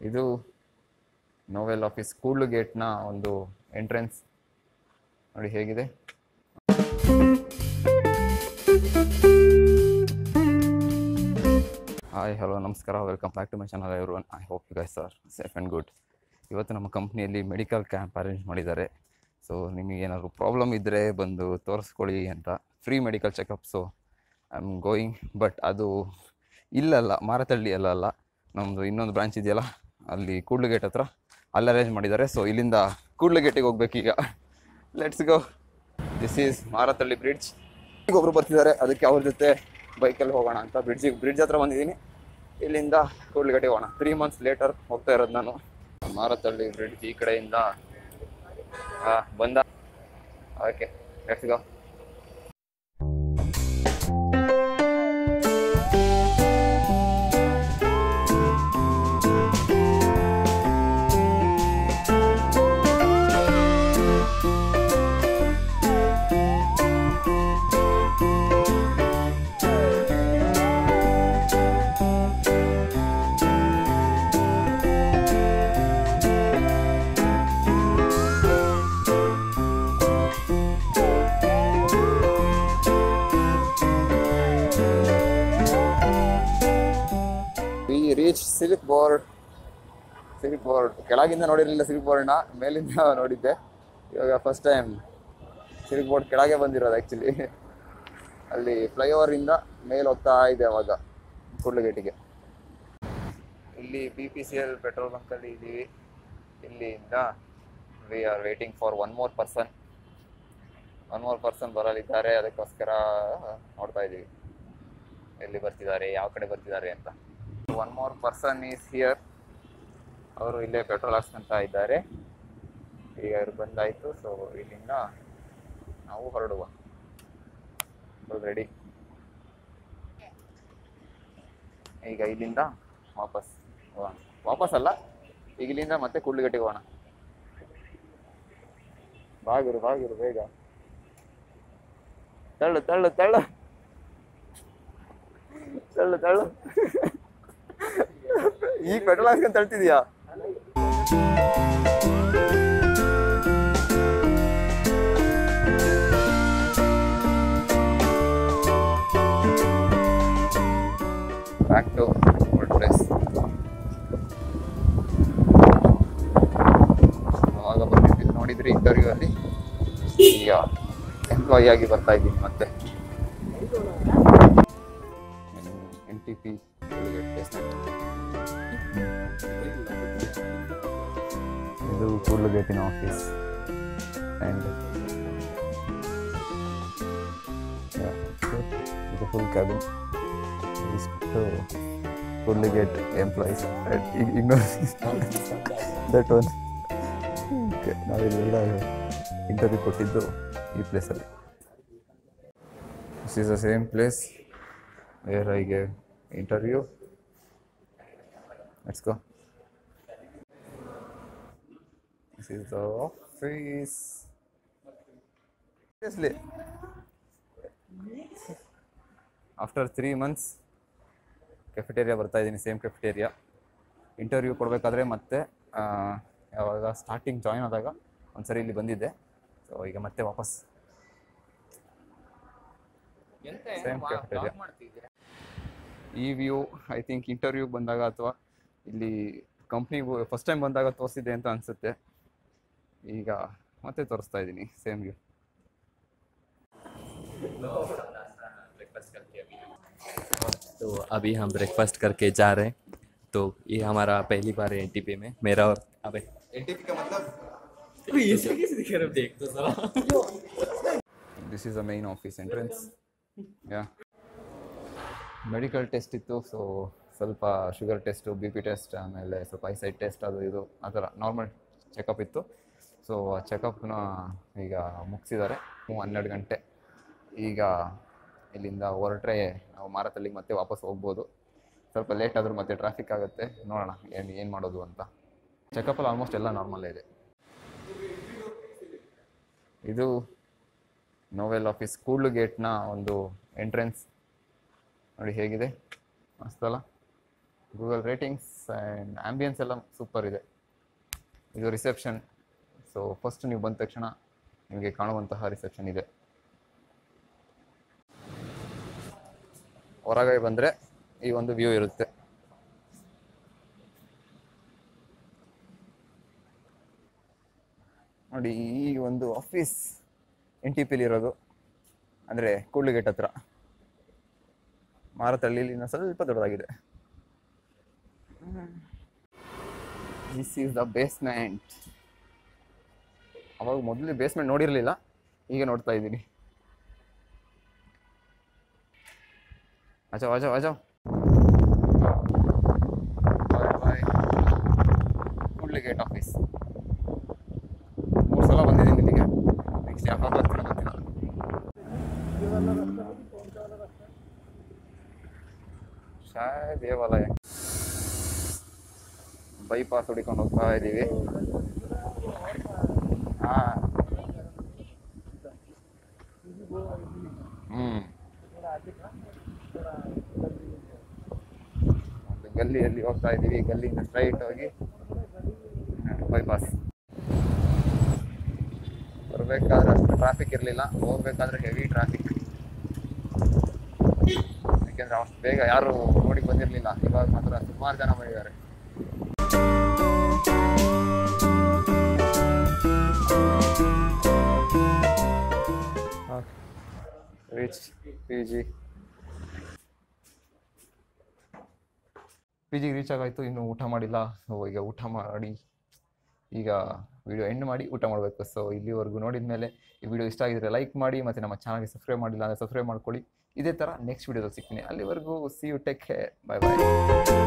ಇದು novel office Kudlu ಗೇಟ್ನ ಒಂದು entrance ನೋಡಿ ಹೇಗಿದೆ. ಹಾಯ್ ಹಲೋ ನಮಸ್ಕಾರ, welcome back to my channel everyone. I hope you guys are safe and good. ಇವತ್ತು ನಮ್ಮ ಕಂಪ್ನಿಯಲ್ಲಿ ಮೆಡಿಕಲ್ ಕ್ಯಾಂಪ್ ಅರೇಂಜ್ ಮಾಡಿದ್ದಾರೆ. ಸೊ ನಿಮಗೆ ಏನಾದರೂ ಪ್ರಾಬ್ಲಮ್ ಇದ್ದರೆ ಬಂದು ತೋರಿಸ್ಕೊಳ್ಳಿ ಅಂತ, free medical checkups I am going. But ಅದು ಇಲ್ಲಲ್ಲ, ಮಾರತಳ್ಳಿ ಅಲ್ಲ, ನಮ್ಮದು ಇನ್ನೊಂದು ಬ್ರಾಂಚ್ ಇದೆಯಲ್ಲ ಅಲ್ಲಿ ಕೂಡ್ಲು ಗೇಟ್ ಹತ್ರ, ಅಲ್ಲಿ ಅರೇಂಜ್ ಮಾಡಿದ್ದಾರೆ. ಸೊ ಇಲ್ಲಿಂದ ಕೂಡ್ಲು ಗೇಟಿಗೆ ಹೋಗ್ಬೇಕೀಗ. Let's go. This is Marathahalli bridge. ಈಗ ಒಬ್ಬರು ಬರ್ತಿದ್ದಾರೆ, ಅದಕ್ಕೆ ಅವ್ರ ಜೊತೆ ಬೈಕಲ್ಲಿ ಹೋಗೋಣ ಅಂತ ಬ್ರಿಡ್ಜ್ ಹತ್ರ ಬಂದಿದ್ದೀನಿ. ಇಲ್ಲಿಂದ ಕೂಡ್ಲು ಗೇಟಿಗೆ ಹೋಗೋಣ. 3 months ಲೇಟರ್ ಹೋಗ್ತಾ ಇರೋದು ನಾನು. ಮಾರತಳ್ಳಿ ಬ್ರಿಡ್ಜ್ ಈ ಕಡೆಯಿಂದ ಬಂದ. Okay, let's go. Reach silk board. ಕೆಳಗಿಂದ ನೋಡಿರಲಿಲ್ಲ ಸಿಲ್ಕ್ ಬೋರ್ಡ್ನ, ಮೇಲಿಂದ ನೋಡಿದ್ದೆ. ಇವಾಗ ಫಸ್ಟ್ ಟೈಮ್ ಸಿಲ್ಕ್ ಬೋರ್ಡ್ ಕೆಳಗೆ ಬಂದಿರೋದು. ಆ್ಯಕ್ಚುಲಿ ಅಲ್ಲಿ ಫ್ಲೈಓವರಿಂದ ಮೇಲೆ ಹೋಗ್ತಾ ಇದೆ ಅವಾಗ ಕೂಡ್ಲು ಗೇಟಿಗೆ. ಇಲ್ಲಿ BPCL ಪೆಟ್ರೋಲ್ ಬಂಕಲ್ಲಿ ಇದ್ದೀವಿ. ಇಲ್ಲಿಂದ we are waiting for one more person ಬರಲಿದ್ದಾರೆ. ಅದಕ್ಕೋಸ್ಕರ ನೋಡ್ತಾ ಇದ್ದೀವಿ ಎಲ್ಲಿ ಬರ್ತಿದ್ದಾರೆ, ಯಾವ ಕಡೆ ಬರ್ತಿದ್ದಾರೆ ಅಂತ. One more person is here. ಅವರು ಇಲ್ಲೇ ಪೆಟ್ರೋಲ್ ಹಾಕ್ಸ್ಕೊಂತ ಇದ್ದಾರೆ. ಈಗ ಅವ್ರು ಬಂದಾಯಿತು. ಸೊ ಇಲ್ಲಿಂದ ನಾವು ಹೊರಡುವ. ರೆಡಿ. ಈಗ ಇಲ್ಲಿಂದ ವಾಪಸ್ ಅಲ್ಲ, ಈಗ ಇಲ್ಲಿಂದ ಮತ್ತೆ ಕೂಡ್ಲು ಗೇಟಿಗೆ ಹೋಗೋಣ. ಬಾಗಿರು ಬೇಗ. ತಳ್ಳು ಈಗ ಪೆಟ್ರೋಲ್ ಹಾಕ್ಸ್ಕೊಂಡು ತಳ್ತಿದ್ಯಾ? Back to old place. ಆವಾಗ ಬಂದಿದ್ವಿ, ನೋಡಿದ್ರಿ ಇಂಟರ್ವ್ಯೂ ಅಲ್ಲಿ. ಈಗ ಎಂಪ್ಲಾಯಿ ಆಗಿ ಬರ್ತಾ ಇದ್ದೀನಿ ಮತ್ತೆ. NTP ಇದು ಕೂಡ್ಲು ಗೇಟಿನ ಆಫೀಸ್. ಆ್ಯಂಡ್ ಇದು ಫುಲ್ ಕ್ಯಾಬಿನ್. ಇಷ್ಟು Kudlu gate employees. That one. Okay, ನಾವಿಲ್ಲೆಲ್ಲ ಇಂಟರ್ವ್ಯೂ ಕೊಟ್ಟಿದ್ದು ಈ ಪ್ಲೇಸಲ್ಲಿ. This is the same place where I gave interview. Let's go. This is the office. Seriously, after 3 months cafeteria ಬರ್ತಾ ಇದ್ದೀನಿ. Same cafeteria. ಇಂಟರ್ವ್ಯೂ ಕೊಡಬೇಕಾದ್ರೆ ಮತ್ತೆ ಯಾವಾಗ ಸ್ಟಾರ್ಟಿಂಗ್ ಜಾಯ್ನ್ ಆದಾಗ ಒಂದ್ಸರಿ ಇಲ್ಲಿ ಬಂದಿದ್ದೆ. ಸೊ ಈಗ ಮತ್ತೆ ವಾಪಸ್ ಸೇಮ್ ಕೆಫೆಟೇರಿಯಾ. ಈ ವ್ಯೂ ಐ ಥಿಂಕ್ ಇಂಟರ್ವ್ಯೂಗೆ ಬಂದಾಗ ಅಥವಾ ಇಲ್ಲಿ ಕಂಪ್ನಿಗೂ ಫಸ್ಟ್ ಟೈಮ್ ಬಂದಾಗ ತೋರಿಸಿದೆ ಅಂತ ಅನಿಸುತ್ತೆ. ಈಗ ಮತ್ತೆ ತೋರಿಸ್ತಾ ಇದ್ದೀನಿ ಸೇಮ್ ವ್ಯೂ. तो अभी हम ब्रेकफास्ट करके जा रहे हैं. तो ये हमारा पहली बार है NTP में. मेरा और अबे NTP का मतलब ये कैसे दिख रहा है, देख तो जरा. This is the main office entrance. Yeah, medical test ಇತ್ತು. ಸೊ ಸ್ವಲ್ಪ ಶುಗರ್ ಟೆಸ್ಟು, BP ಟೆಸ್ಟ್, ಆಮೇಲೆ ಸ್ವಲ್ಪ ಐಸೈಟ್ ಟೆಸ್ಟ್, ಅದು ಇದು ಆ ಥರ ನಾರ್ಮಲ್ ಚೆಕಪ್ ಇತ್ತು. ಸೊ ಆ ಚೆಕಪ್ನ ಈಗ ಮುಗಿಸಿದ್ದಾರೆ. 12 ಗಂಟೆ. ಈಗ ಇಲ್ಲಿಂದ ಹೊರಟ್ರೆ ನಾವು ಮಾರತಳ್ಳಿಗೆ ಮತ್ತೆ ವಾಪಸ್ ಹೋಗ್ಬೋದು. ಸ್ವಲ್ಪ ಲೇಟ್ ಆದರೂ ಮತ್ತೆ ಟ್ರಾಫಿಕ್ ಆಗುತ್ತೆ. ನೋಡೋಣ ಏನು ಮಾಡೋದು ಅಂತ. ಚೆಕಪ್ಪಲ್ಲಿ ಆಲ್ಮೋಸ್ಟ್ ಎಲ್ಲ ನಾರ್ಮಲ್ಲೇ ಇದೆ. ಇದು ನೋವೆಲ್ ಆಫೀಸ್ ಕೂಡ್ಲು ಗೇಟ್ನ ಒಂದು ಎಂಟ್ರೆನ್ಸ್ ನೋಡಿ ಹೇಗಿದೆ, ಮಸ್ತಲ್ಲ. ಗೂಗಲ್ ರೇಟಿಂಗ್ಸ್ ಆ್ಯಂಡ್ ಆ್ಯಂಬಿಯನ್ಸ್ ಎಲ್ಲ ಸೂಪರ್ ಇದೆ. ಇದು ರಿಸೆಪ್ಷನ್. ಸೊ ಫಸ್ಟ್ ನೀವು ಬಂದ ತಕ್ಷಣ ನಿಮಗೆ ಕಾಣುವಂತಹ ರಿಸೆಪ್ಷನ್ ಇದೆ. ಹೊರಗೆ ಬಂದರೆ ಈ ಒಂದು ವ್ಯೂ ಇರುತ್ತೆ. ನೋಡಿ, ಈ ಒಂದು ಆಫೀಸ್ NTPಲಿ ಇರೋದು, ಅಂದರೆ ಕೂಡ್ಲಿಗೇಟ್ ಹತ್ರ. ಮಾರತಳ್ಳಿಲಿ ಸ್ವಲ್ಪ ದೊಡ್ಡದಾಗಿದೆ. This is the basement. ಅವಾಗ ಮೊದಲು ಬೇಸ್ಮೆಂಟ್ ನೋಡಿರಲಿಲ್ಲ, ಈಗ ನೋಡ್ತಾ ಇದ್ದೀನಿ. ಆಚೋ ಆಚೋ ಆಚೋ. ಬಾಯ್. ಕೂಡ್ಲಿಗೇಟ್ ಆಫೀಸ್ 3 ಸಲ ಬಂದಿದ್ದೀನಿ ಇಲ್ಲಿಗೆ. ನೆಕ್ಸ್ಟ್ ಯಾವಾಗ ಬರ್ತೀನೋ ಗೊತ್ತಿಲ್ಲ. ಶಾಯ್ ದೇವಾಲಯ. ಬೈಪಾಸ್ ಹುಡಿಕೊಂಡು ಹೋಗ್ತಾ ಇದ್ದೀವಿ. ಒಂದು ಗಲ್ಲಿಯಲ್ಲಿ ಹೋಗ್ತಾ ಇದ್ದೀವಿ. ಗಲ್ಲಿಯಿಂದ ಸ್ಟ್ರೈಟ್ ಹೋಗಿ ಬೈಪಾಸ್. ಬರಬೇಕಾದ್ರೆ ಅಷ್ಟು ಟ್ರಾಫಿಕ್ ಇರಲಿಲ್ಲ, ಹೋಗ್ಬೇಕಾದ್ರೆ ಹೆವಿ ಟ್ರಾಫಿಕ್. ಯಾಕೆಂದ್ರೆ ಅಷ್ಟು ಬೇಗ ಯಾರು ನೋಡಿ ಬಂದಿರಲಿಲ್ಲ. ಇವಾಗ ಮಾತ್ರ ಸುಮಾರು ಜನ ಬಂದಿದ್ದಾರೆ. ರೀಚ್ ಪಿಜಿಗೆ ರೀಚ್ ಆಗಾಯ್ತು. ಇನ್ನು ಊಟ ಮಾಡಿಲ್ಲ. ಸೊ ಈಗ ಊಟ ಮಾಡಿ ಈಗ ವಿಡಿಯೋ ಎಂಡ್ ಮಾಡಿ ಊಟ ಮಾಡಬೇಕು. ಸೊ ಇಲ್ಲಿವರೆಗೂ ನೋಡಿದ ಮೇಲೆ ಈ ವಿಡಿಯೋ ಇಷ್ಟ ಆಗಿದ್ರೆ ಲೈಕ್ ಮಾಡಿ, ಮತ್ತು ನಮ್ಮ ಚಾನಲ್ಗೆ ಸಬ್ಸ್ಕ್ರೈಬ್ ಮಾಡಿಲ್ಲ ಅಂದರೆ ಸಬ್ಸ್ಕ್ರೈಬ್ ಮಾಡ್ಕೊಳ್ಳಿ. ಇದೇ ಥರ ನೆಕ್ಸ್ಟ್ ವಿಡಿಯೋದಲ್ಲಿ ಸಿಗ್ತೀನಿ. ಅಲ್ಲಿವರೆಗೂ see you, take care, bye bye.